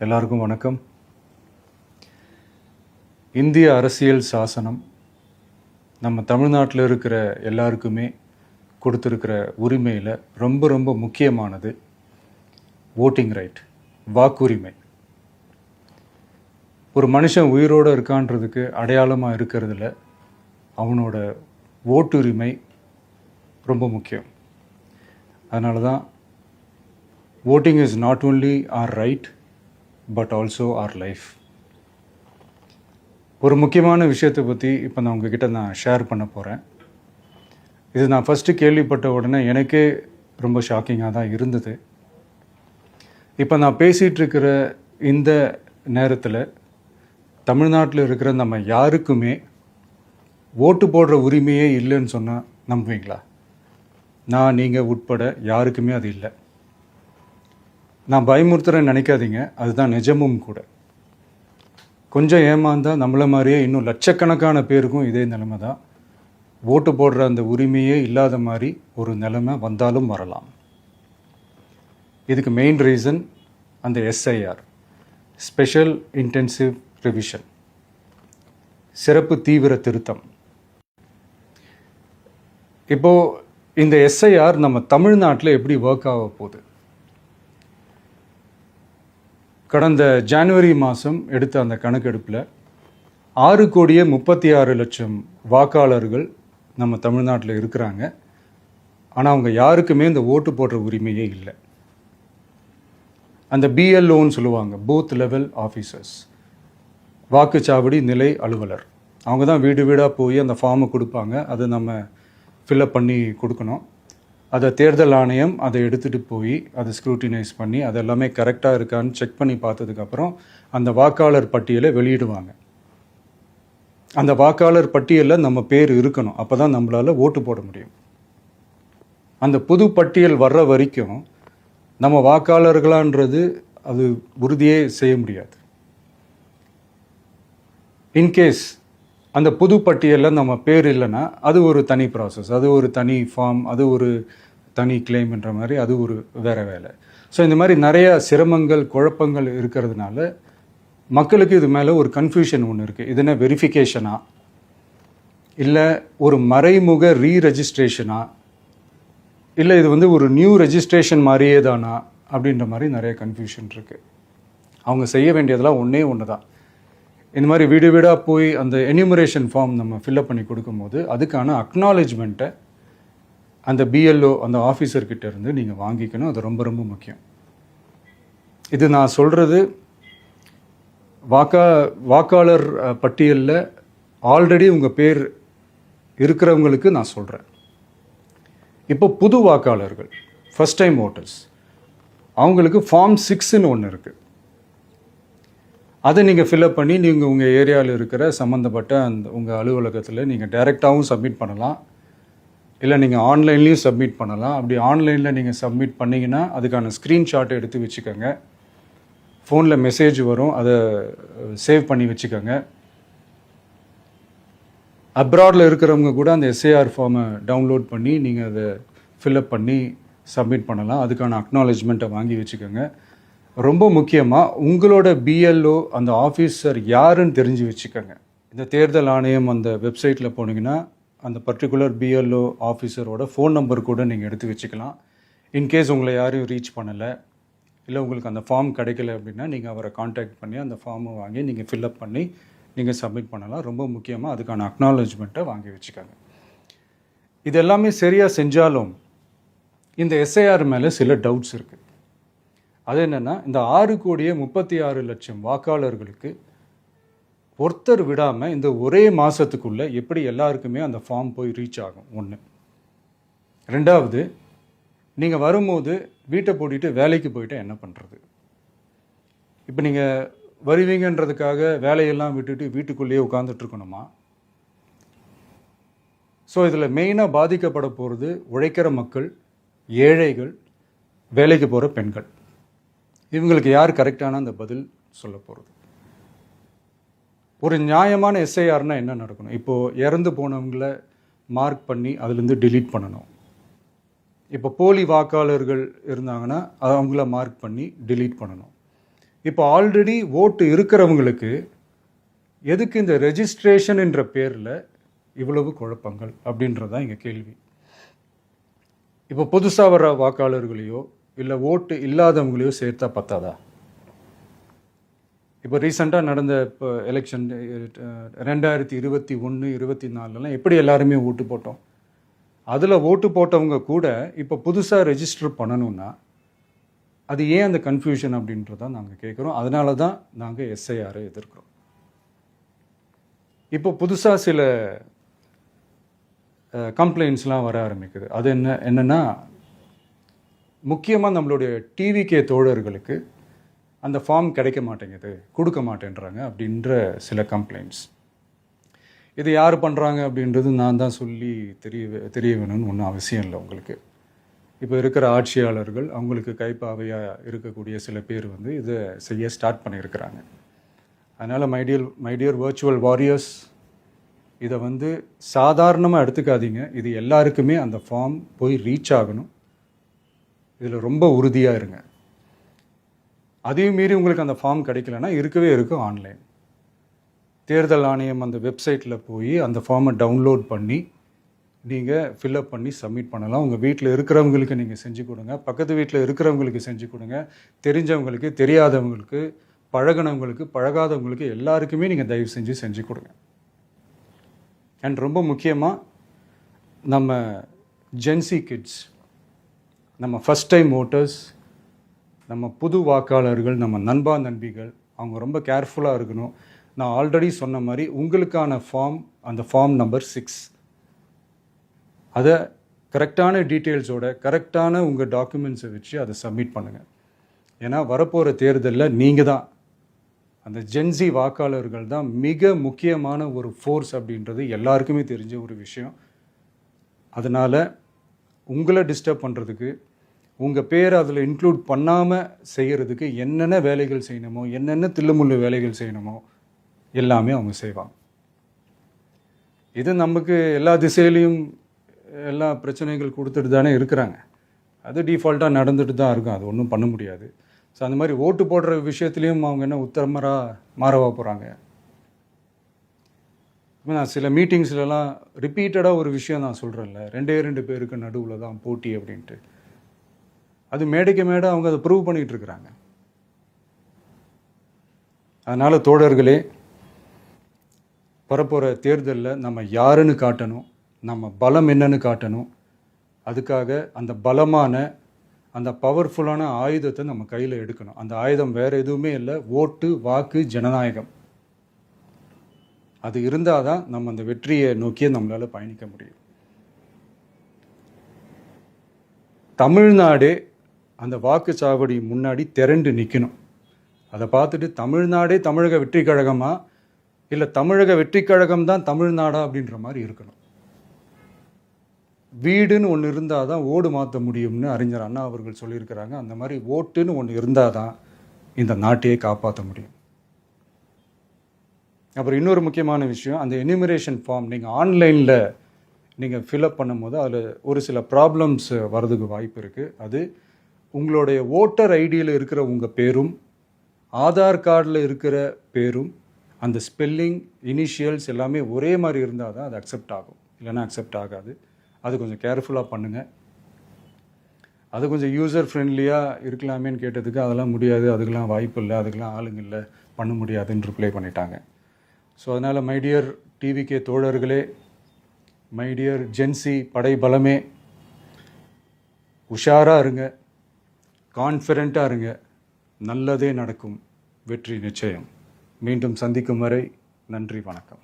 எல்லாருக்கும் வணக்கம். இந்திய அரசியல் சாசனம் நம்ம தமிழ்நாட்டில் இருக்கிற எல்லாருக்குமே கொடுத்துருக்கிற உரிமையில் ரொம்ப ரொம்ப முக்கியமானது ஓட்டிங் ரைட், வாக்குரிமை. ஒரு மனுஷன் உயிரோடு இருக்கான்றதுக்கு அடையாளமாக இருக்கிறதுல அவனோட ஓட்டுரிமை ரொம்ப முக்கியம். அதனால தான் voting is not only our right but also our life. ஒரு முக்கியமான விஷயத்தை பற்றி இப்போ நான் உங்ககிட்ட ஷேர் பண்ண போகிறேன். இது நான் ஃபஸ்ட்டு கேள்விப்பட்ட உடனே எனக்கே ரொம்ப ஷாக்கிங்காக தான் இருந்தது. இப்போ நான் பேசிகிட்டு இருக்கிற இந்த நேரத்தில் தமிழ்நாட்டில் இருக்கிற நம்ம யாருக்குமே ஓட்டு போடுற உரிமையே இல்லைன்னு சொன்னால் நம்புவீங்களா? நான் நீங்கள் உட்பட யாருக்குமே அது இல்லை. நான் பயமுறுத்துறேன்னு நினைக்காதீங்க, அதுதான் நிஜமும் கூட. கொஞ்சம் ஏமாந்தால் நம்மளை மாதிரியே இன்னும் லட்சக்கணக்கான பேருக்கும் இதே நிலைமை தான். ஓட்டு போடுற அந்த உரிமையே இல்லாத மாதிரி ஒரு நிலைமை வந்தாலும் வரலாம். இதுக்கு மெயின் ரீசன் அந்த எஸ்ஐஆர், ஸ்பெஷல் இன்டென்சிவ் ரிவிஷன், சிறப்பு தீவிர திருத்தம். இப்போது இந்த எஸ்ஐஆர் நம்ம தமிழ்நாட்டில் எப்படி ஒர்க் ஆக போகுது? கடந்த ஜனவரி மாதம் எடுத்த அந்த கணக்கெடுப்பில் 6,36,00,000 வாக்காளர்கள் நம்ம தமிழ்நாட்டில் இருக்கிறாங்க. ஆனால் அவங்க யாருக்குமே இந்த ஓட்டு போடுற உரிமையே இல்லை. அந்த பிஎல்ஓன்னு சொல்லுவாங்க, பூத் லெவல் ஆஃபீஸர்ஸ், வாக்குச்சாவடி நிலை அலுவலர். அவங்க தான் வீடு வீடாக போய் அந்த ஃபார்மை கொடுப்பாங்க. அதை நம்ம ஃபில்அப் பண்ணி கொடுக்கணும். அதை தேர்தல் ஆணையம் அதை எடுத்துகிட்டு போய் அதை ஸ்க்ரூட்டினைஸ் பண்ணி அது எல்லாமே கரெக்டாக இருக்கான்னு செக் பண்ணி பார்த்ததுக்கப்புறம் அந்த வாக்காளர் பட்டியலை வெளியிடுவாங்க. அந்த வாக்காளர் பட்டியலில் நம்ம பேர் இருக்கணும், அப்போ தான் நம்மளால் ஓட்டு போட முடியும். அந்த புது பட்டியல் வர்ற வரைக்கும் நம்ம வாக்காளர்களான்றது அது உறுதியே செய்ய முடியாது. இன்கேஸ் அந்த புது பட்டியலில் நம்ம பேர் இல்லைன்னா அது ஒரு தனி ப்ராசஸ், அது ஒரு தனி ஃபார்ம், அது ஒரு தனி கிளைம்ன்ற மாதிரி அது ஒரு வேறு வேலை. ஸோ இந்த மாதிரி நிறைய சிரமங்கள் குழப்பங்கள் இருக்கிறதுனால மக்களுக்கு இது மேலே ஒரு கன்ஃபியூஷன் ஒன்று இருக்குது. இது என்ன வெரிஃபிகேஷனா இல்லை ஒரு மறைமுக ரீரெஜிஸ்ட்ரேஷனா இல்லை இது ஒரு நியூ ரெஜிஸ்ட்ரேஷன் மாதிரியே தானா அப்படின்ற மாதிரி நிறைய கன்ஃபியூஷன் இருக்குது. அவங்க செய்ய வேண்டியதெல்லாம் ஒன்று தான். இந்த மாதிரி வீடு வீடாக போய் அந்த என்யூமரேஷன் ஃபார்ம் நம்ம ஃபில்அப் பண்ணி கொடுக்கும்போது அதுக்கான அக்னாலேஜ்மெண்ட்டை அந்த பிஎல்ஓ அந்த ஆஃபீஸர்கிட்ட இருந்து நீங்கள் வாங்கிக்கணும். அது ரொம்ப ரொம்ப முக்கியம். இது நான் சொல்கிறது வாக்காளர் பட்டியலில் ஆல்ரெடி உங்கள் பேர் இருக்கிறவங்களுக்கு நான் சொல்கிறேன். இப்போ புது வாக்காளர்கள், ஃபஸ்ட் டைம் ஓட்டர்ஸ், அவங்களுக்கு ஃபார்ம் 6ன்னு ஒன்று இருக்குது. அதை நீங்கள் ஃபில்அப் பண்ணி நீங்கள் உங்கள் ஏரியாவில் இருக்கிற சம்மந்தப்பட்ட அந்த உங்கள் அலுவலகத்தில் நீங்கள் டைரெக்டாகவும் சப்மிட் பண்ணலாம், இல்லை நீங்கள் ஆன்லைன்லேயும் சப்மிட் பண்ணலாம். அப்படி ஆன்லைனில் நீங்கள் சப்மிட் பண்ணிங்கன்னா அதுக்கான ஸ்க்ரீன்ஷாட்டை எடுத்து வச்சுக்கோங்க. ஃபோனில் மெசேஜ் வரும், அதை சேவ் பண்ணி வச்சுக்கோங்க. அப்ராடில் இருக்கிறவங்க கூட அந்த எஸ்ஏஆர் ஃபார்மை டவுன்லோட் பண்ணி நீங்கள் அதை ஃபில்அப் பண்ணி சப்மிட் பண்ணலாம். அதுக்கான அக்னாலேஜ்மெண்ட்டை வாங்கி வச்சுக்கோங்க. ரொம்ப முக்கியமாக உங்களோட பிஎல்ஓ அந்த ஆஃபீஸர் யாருன்னு தெரிஞ்சு வச்சுக்கோங்க. இந்த தேர்தல் ஆணையம் அந்த வெப்சைட்டில் போனீங்கன்னா அந்த பர்டிகுலர் பிஎல்ஓ ஆஃபீஸரோட ஃபோன் நம்பர் கூட நீங்கள் எடுத்து வச்சுக்கலாம். இன்கேஸ் உங்களை யாரையும் ரீச் பண்ணலை இல்லை உங்களுக்கு அந்த ஃபார்ம் கிடைக்கல அப்படின்னா நீங்கள் அவரை காண்டாக்ட் பண்ணி அந்த ஃபார்மை வாங்கி நீங்கள் ஃபில்அப் பண்ணி நீங்கள் சப்மிட் பண்ணலாம். ரொம்ப முக்கியமாக அதுக்கான அக்னாலேஜ்மெண்ட்டை வாங்கி வச்சுக்கோங்க. இது எல்லாமே சரியாக செஞ்சாலும் இந்த எஸ்ஐஆர் மேலே சில டவுட்ஸ் இருக்குது. அது என்னென்னா, இந்த 6,36,00,000 வாக்காளர்களுக்கு ஒருத்தர் விடாமல் இந்த ஒரே மாதத்துக்குள்ளே எப்படி எல்லாருக்குமே அந்த ஃபார்ம் போய் ரீச் ஆகும்? ஒன்று. ரெண்டாவது, நீங்கள் வரும்போது வீட்டை பூட்டிட்டு வேலைக்கு போயிட்டு என்ன பண்ணுறது? இப்போ நீங்கள் வருவீங்கன்றதுக்காக வேலையெல்லாம் விட்டுட்டு வீட்டுக்குள்ளேயே உட்காந்துட்ருக்கணுமா? ஸோ இதில் மெயினாக பாதிக்கப்பட போகிறது உழைக்கிற மக்கள், ஏழைகள், வேலைக்கு போகிற பெண்கள். இவங்களுக்கு யார் கரெக்டான அந்த பதில் சொல்ல போகிறது? ஒரு நியாயமான எஸ்ஐஆர்னால் என்ன நடக்கணும்? இப்போது இறந்து போனவங்களை மார்க் பண்ணி அதுலேருந்து டிலீட் பண்ணணும். இப்போ போலி வாக்காளர்கள் இருந்தாங்கன்னா அவங்கள மார்க் பண்ணி டிலீட் பண்ணணும். இப்போ ஆல்ரெடி ஓட்டு இருக்கிறவங்களுக்கு எதுக்கு இந்த ரெஜிஸ்ட்ரேஷன் என்ற பேரில் இவ்வளவு குழப்பங்கள் அப்படின்றதான் இங்கே கேள்வி. இப்போ புதுசாக வர வாக்காளர்களையோ இல்லை ஓட்டு இல்லாதவங்களையோ சேர்த்தா பத்தாதா? இப்போ ரீசெண்டாக நடந்த இப்போ எலெக்ஷன் 2021, 24 எப்படி எல்லாருமே ஓட்டு போட்டோம்? அதில் ஓட்டு போட்டவங்க கூட இப்போ புதுசாக ரெஜிஸ்டர் பண்ணணும்னா அது ஏன் அந்த கன்ஃபியூஷன் அப்படின்றதான் நாங்கள் கேட்குறோம். அதனால தான் நாங்கள் எஸ்ஐஆரை எதிர்க்கிறோம். இப்போ புதுசாக சில கம்ப்ளைண்ட்ஸ்லாம் வர ஆரம்பிக்குது. அது என்னென்னா முக்கியமாக நம்மளுடைய டிவிகே தோழர்களுக்கு அந்த ஃபார்ம் கிடைக்க மாட்டேங்குது, கொடுக்க மாட்டேன்றாங்க அப்படின்ற சில கம்ப்ளைண்ட்ஸ். இது யார் பண்ணுறாங்க அப்படின்றது நான் தான் சொல்லி தெரிய வேணும்னு ஒன்றும் அவசியம் இல்லை உங்களுக்கு. இப்போ இருக்கிற ஆட்சியாளர்கள் அவங்களுக்கு கைப்பாவையாக இருக்கக்கூடிய சில பேர் இதை செய்ய ஸ்டார்ட் பண்ணியிருக்கிறாங்க. அதனால் மைடியர் வர்ச்சுவல் வாரியர்ஸ், இதை சாதாரணமாக எடுத்துக்காதீங்க. இது எல்லாருக்குமே அந்த ஃபார்ம் போய் ரீச் ஆகணும். இதில் ரொம்ப உறுதியாக இருங்க. அதையும் மீறி உங்களுக்கு அந்த ஃபார்ம் கிடைக்கலன்னா இருக்கும் ஆன்லைன். தேர்தல் ஆணையம் அந்த வெப்சைட்டில் போய் அந்த ஃபார்மை டவுன்லோட் பண்ணி நீங்கள் ஃபில்அப் பண்ணி சப்மிட் பண்ணலாம். உங்கள் வீட்டில் இருக்கிறவங்களுக்கு நீங்கள் செஞ்சு கொடுங்க, பக்கத்து வீட்டில் இருக்கிறவங்களுக்கு செஞ்சு கொடுங்க, தெரிஞ்சவங்களுக்கு, தெரியாதவங்களுக்கு, பழகினவங்களுக்கு, பழகாதவங்களுக்கு எல்லாருக்குமே நீங்கள் தயவு செஞ்சு கொடுங்க. அண்ட் ரொம்ப முக்கியமாக நம்ம ஜென்சி கிட்ஸ், நம்ம ஃபஸ்ட் டைம் ஓட்டர்ஸ், நம்ம புது வாக்காளர்கள், நம்ம நண்பா நண்பிகள், அவங்க ரொம்ப கேர்ஃபுல்லாக இருக்கணும். நான் ஆல்ரெடி சொன்ன மாதிரி உங்களுக்கான ஃபார்ம், அந்த ஃபார்ம் நம்பர் 6, அதை கரெக்டான டீட்டெயில்ஸோட கரெக்டான உங்கள் டாக்குமெண்ட்ஸை வச்சு அதை சப்மிட் பண்ணுங்கள். ஏன்னா வரப்போகிற தேர்தலில் நீங்கள் தான், அந்த ஜென்சி வாக்காளர்கள் தான் மிக முக்கியமான ஒரு ஃபோர்ஸ் அப்படின்றது எல்லாருக்குமே தெரிஞ்ச ஒரு விஷயம். அதனால் உங்களை டிஸ்டர்ப் பண்ணுறதுக்கு, உங்கள் பேரை அதில் இன்க்ளூட் பண்ணாமல் செய்கிறதுக்கு என்னென்ன வேலைகள் செய்யணுமோ, என்னென்ன தில்லுமுள்ளு வேலைகள் செய்யணுமோ எல்லாமே அவங்க செய்வாங்க. இது நமக்கு எல்லா திசையிலையும் எல்லா பிரச்சனைகள் கொடுத்துட்டு தானே இருக்கிறாங்க. அது டிஃபால்ட்டாக நடந்துட்டு தான் இருக்கும். அது ஒன்றும் பண்ண முடியாது. ஸோ அந்த மாதிரி ஓட்டு போடுற விஷயத்துலேயும் அவங்க என்ன உத்தரமராக மாறவா போகிறாங்க? நான் சில மீட்டிங்ஸ்லலாம் ரிப்பீட்டடாக ஒரு விஷயம் நான் சொல்கிறேன்ல, 2 பேருக்கு நடுவில் தான் போட்டி அப்படின்ட்டு. அது மேடைக்கு மேடை அவங்க அதை ப்ரூவ் பண்ணிகிட்டு இருக்கிறாங்க. அதனால் தோழர்களே, வரப்போகிற தேர்தலில் நம்ம யாருன்னு காட்டணும், நம்ம பலம் என்னன்னு காட்டணும். அதுக்காக அந்த பலமான, அந்த பவர்ஃபுல்லான ஆயுதத்தை நம்ம கையில் எடுக்கணும். அந்த ஆயுதம் வேறு எதுவுமே இல்லை, ஓட்டு, வாக்கு, ஜனநாயகம். அது இருந்தால் தான் நம்ம அந்த வெற்றியை நோக்கியே நம்மளால் பயணிக்க முடியும். தமிழ்நாடே அந்த வாக்குச்சாவடி முன்னாடி திரண்டு நிற்கணும். அதை பார்த்துட்டு தமிழ்நாடே தமிழக வெற்றி கழகமா இல்லை தமிழக வெற்றி கழகம் தான் தமிழ்நாடா அப்படின்ற மாதிரி இருக்கணும். வீடுன்னு ஒன்று இருந்தால் தான் ஓடு மாற்ற முடியும்னு அறிஞர் அண்ணா அவர்கள் சொல்லியிருக்கிறாங்க. அந்த மாதிரி ஓட்டுன்னு ஒன்று இருந்தால் தான் இந்த நாட்டையே காப்பாற்ற முடியும். அப்புறம் இன்னொரு முக்கியமான விஷயம், அந்த எனிமரேஷன் ஃபார்ம் நீங்கள் ஆன்லைனில் நீங்கள் ஃபில்அப் பண்ணும்போது அதில் ஒரு சில ப்ராப்ளம்ஸ் வர்றதுக்கு வாய்ப்பு இருக்குது. அது உங்களுடைய ஓட்டர் ஐடியில் இருக்கிற உங்கள் பேரும் ஆதார் கார்டில் இருக்கிற பேரும் அந்த ஸ்பெல்லிங், இனிஷியல்ஸ் எல்லாமே ஒரே மாதிரி இருந்தால் தான் அது அக்செப்ட் ஆகும், இல்லைன்னா அக்செப்ட் ஆகாது. அது கொஞ்சம் கேர்ஃபுல்லாக பண்ணுங்கள். அது கொஞ்சம் யூசர் ஃப்ரெண்ட்லியாக இருக்கலாமேன்னு கேட்டதுக்கு அதெல்லாம் முடியாது, அதுக்கெல்லாம் வாய்ப்பு இல்லை, அதுக்கெல்லாம் ஆளுங்க இல்லை, பண்ண முடியாதுன்னு ரிப்ளை பண்ணிட்டாங்க. ஸோ அதனால் மைடியர் டிவிகே தோழர்களே, மைடியர் ஜென்சி படை பலமே, உஷாராக இருங்க, கான்ஃபிடென்ட்டாக இருங்க. நல்லதே நடக்கும். வெற்றி நிச்சயம். மீண்டும் சந்திக்கும் வரை நன்றி, வணக்கம்.